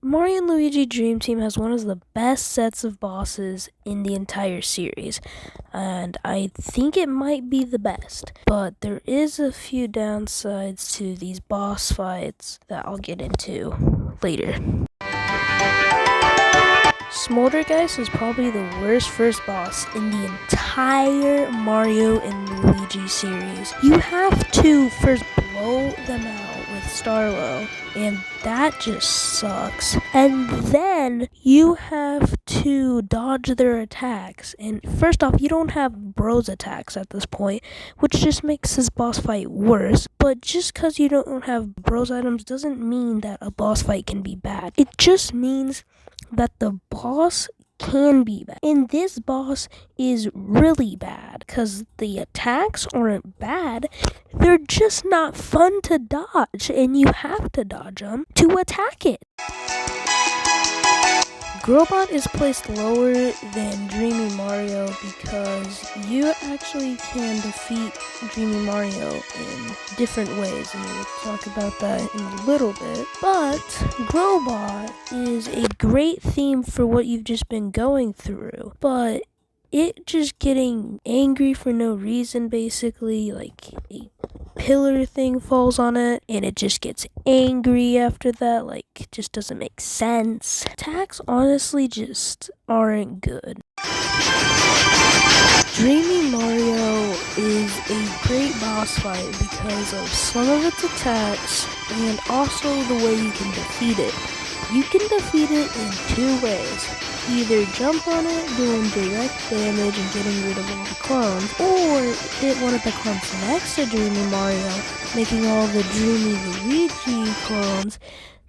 Mario and Luigi Dream Team has one of the best sets of bosses in the entire series, and I think it might be the best. But there is a few downsides to these boss fights that I'll get into later. Smoldergeist is probably the worst first boss in the entire Mario and Luigi series. You have to first blow them out with Starlo, and that just sucks. And then you have to dodge their attacks. And first off, you don't have Bros attacks at this point, which just makes this boss fight worse. But just because you don't have Bros items doesn't mean that a boss fight can be bad. It just means that the boss can be bad. And this boss is really bad because the attacks aren't bad. They're just not fun to dodge, and you have to dodge them to attack it. Grobot is placed lower than Dreamy Mario because you actually can defeat Dreamy Mario in different ways, and we'll talk about that in a little bit. But Grobot is a great theme for what you've just been going through, but it just getting angry for no reason, basically, like a pillar thing falls on it and it just gets angry after that, like it just doesn't make sense. Attacks honestly just aren't good. Dreamy Mario is a great boss fight because of some of its attacks and also the way you can defeat it. You can defeat it in two ways. Either jump on it, doing direct damage and getting rid of all the clones, or hit one of the clones next to Dreamy Mario, making all the Dreamy Luigi clones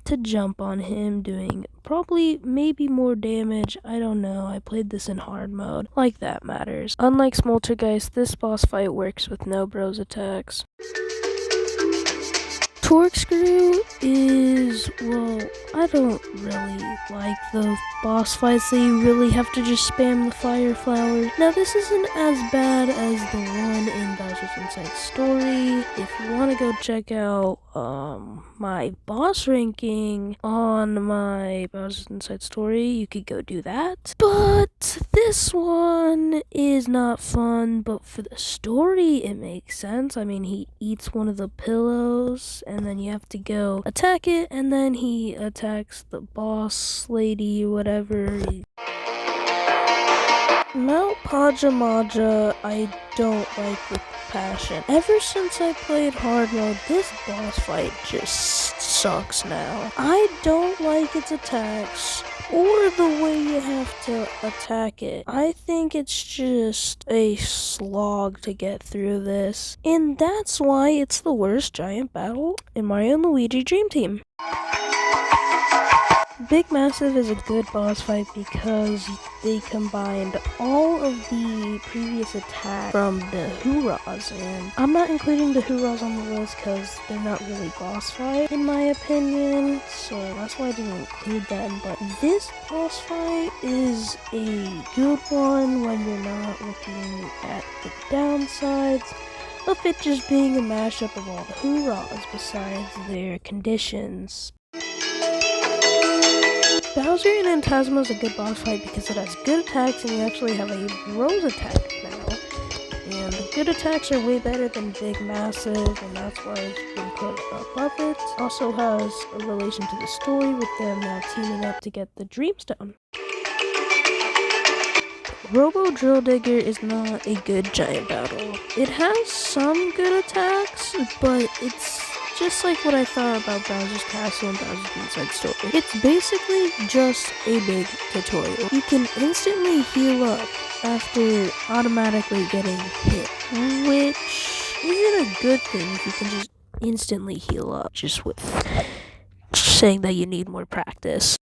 to jump on him, doing probably maybe more damage. I don't know, I played this in hard mode. Like that matters. Unlike Smoltergeist, this boss fight works with no Bros attacks. Corkscrew is, well, I don't really like the boss fights that you really have to just spam the fire flowers. Now, this isn't as bad as the one in Bowser's Inside Story. If you want to go check out my boss ranking on my Bowser's Inside Story, you could go do that. But this one is not fun, but for the story, it makes sense. I mean, he eats one of the pillows, and then you have to go attack it, and then he attacks the boss lady, whatever. Mount Pajamaja, I don't like with passion. Ever since I played hard mode, this boss fight just sucks now. I don't like its attacks or the way you have to attack it. I think it's just a slog to get through this, and that's why it's the worst giant battle in Mario and Luigi Dream Team. Big Massive is a good boss fight because they combined all of the previous attacks from the Hoorahs, and I'm not including the Hoorahs on the list because they're not really boss fight in my opinion, so that's why I didn't include them. But this boss fight is a good one when you're not looking at the downsides of it just being a mashup of all the Hoorahs besides their conditions. Bowser and Phantasma is a good boss fight because it has good attacks and you actually have a Bros attack now. And the good attacks are way better than Big Massive, and that's why it's been put above it. Also has a relation to the story with them now teaming up to get the Dreamstone. Robo Drill Digger is not a good giant battle. It has some good attacks, but it's just like what I thought about Bowser's Castle and Bowser's Inside Story. It's basically just a big tutorial. You can instantly heal up after automatically getting hit, which isn't a good thing if you can just instantly heal up just with saying that you need more practice.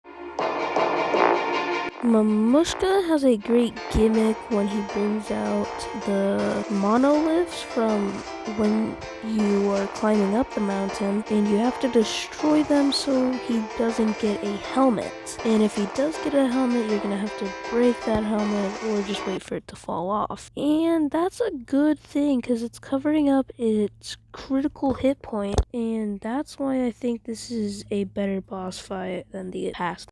Mamushka has a great gimmick when he brings out the monoliths from when you are climbing up the mountain, and you have to destroy them so he doesn't get a helmet. And if he does get a helmet, you're gonna have to break that helmet or just wait for it to fall off. And that's a good thing because it's covering up its critical hit point, and that's why I think this is a better boss fight than the past.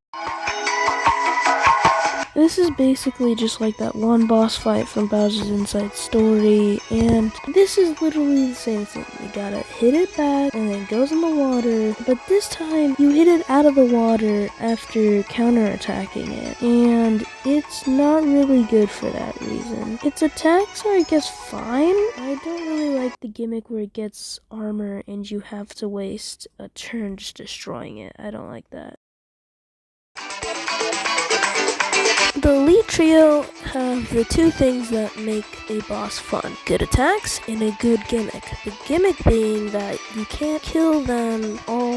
This is basically just like that one boss fight from Bowser's Inside Story, and this is literally the same thing. You gotta hit it back, and then it goes in the water, but this time you hit it out of the water after counterattacking it, and it's not really good for that reason. Its attacks are, I guess, fine. I don't really like the gimmick where it gets armor and you have to waste a turn just destroying it. I don't like that. The Elite Trio have the two things that make a boss fun: good attacks and a good gimmick. The gimmick being that you can't kill them all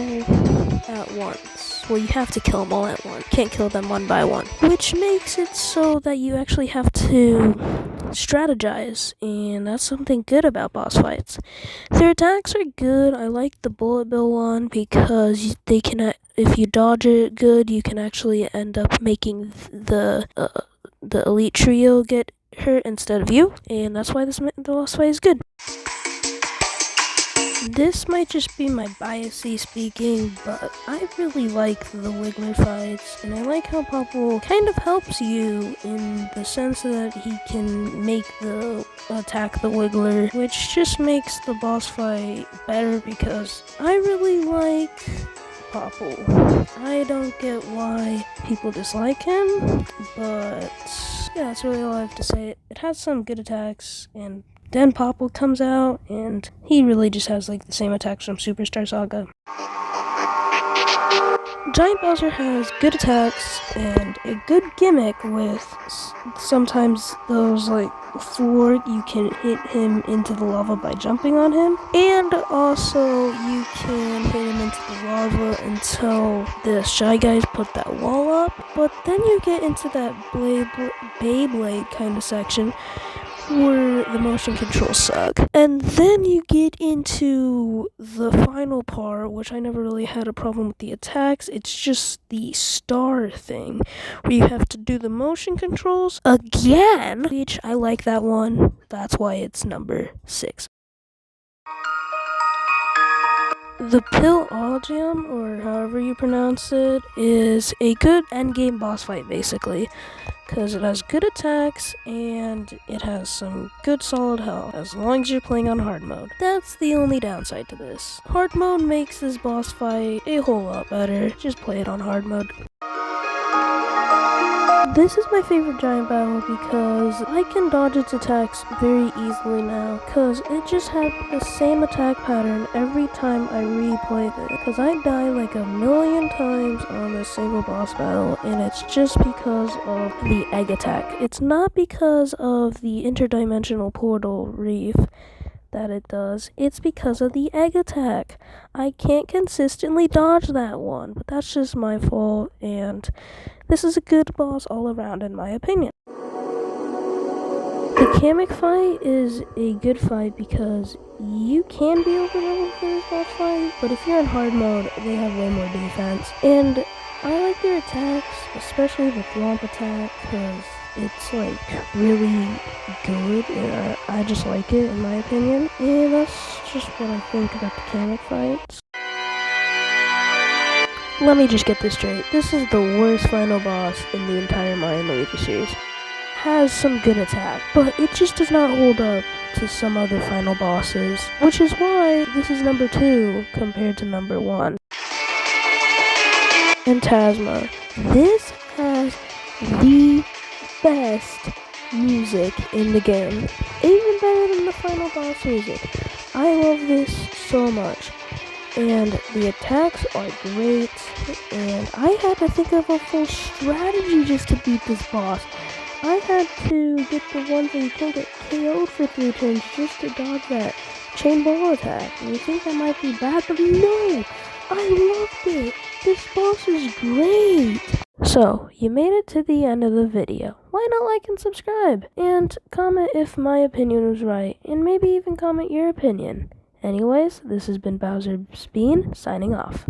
at once. Well, you have to kill them all at once. Can't kill them one by one. Which makes it so that you actually have to strategize, and that's something good about boss fights. Their attacks are good. I like the bullet bill one because they can, if you dodge it good, you can actually end up making the Elite Trio get hurt instead of you, and that's why the boss fight is good. This might just be my biasy speaking, but I really like the Wiggler fights, and I like how Popple kind of helps you in the sense that he can make the attack the Wiggler, which just makes the boss fight better because I really like Popple. I don't get why people dislike him, but yeah, that's really all I have to say. It has some good attacks, and then Popple comes out, and he really just has like the same attacks from Superstar Saga. Giant Bowser has good attacks and a good gimmick with sometimes those like you can hit him into the lava by jumping on him, and also you can hit him into the lava until the Shy Guys put that wall up, but then you get into that Beyblade kind of section where the motion controls suck. And then you get into the final part, which I never really had a problem with the attacks. It's just the star thing, where you have to do the motion controls again, which I like that one. That's why it's number 6. The Pill Algium, or however you pronounce it, is a good endgame boss fight, basically, because it has good attacks and it has some good solid health, as long as you're playing on hard mode. That's the only downside to this. Hard mode makes this boss fight a whole lot better. Just play it on hard mode. This is my favorite giant battle because I can dodge its attacks very easily now, because it just had the same attack pattern every time I replayed it, because I die like a million times on this single boss battle, and it's just because of the egg attack. It's not because of the interdimensional portal reef that it does, it's because of the egg attack. I can't consistently dodge that one, but that's just my fault, and this is a good boss all around in my opinion. The Kamek fight is a good fight because you can be overleveled for this boss fight, but if you're in hard mode, they have way more defense. And I like their attacks, especially the Thwomp attack, because it's like really good, and I just like it in my opinion. And that's just what I think about the Kamek fights. Let me just get this straight. This is the worst final boss in the entire Mario & Luigi series. Has some good attack, but it just does not hold up to some other final bosses, which is why this is number 2 compared to number 1. Phantasma. This has the best music in the game, even better than the final boss music. I love this so much, and the attacks are great, and I had to think of a full strategy just to beat this boss. I had to get the ones where you can't get KO'd for 3 turns just to dodge that chain ball attack. And you think that might be bad, but no! I loved it! This boss is great! So, you made it to the end of the video. Why not like and subscribe? And comment if my opinion was right, and maybe even comment your opinion. Anyways, this has been Bowser's Bean, signing off.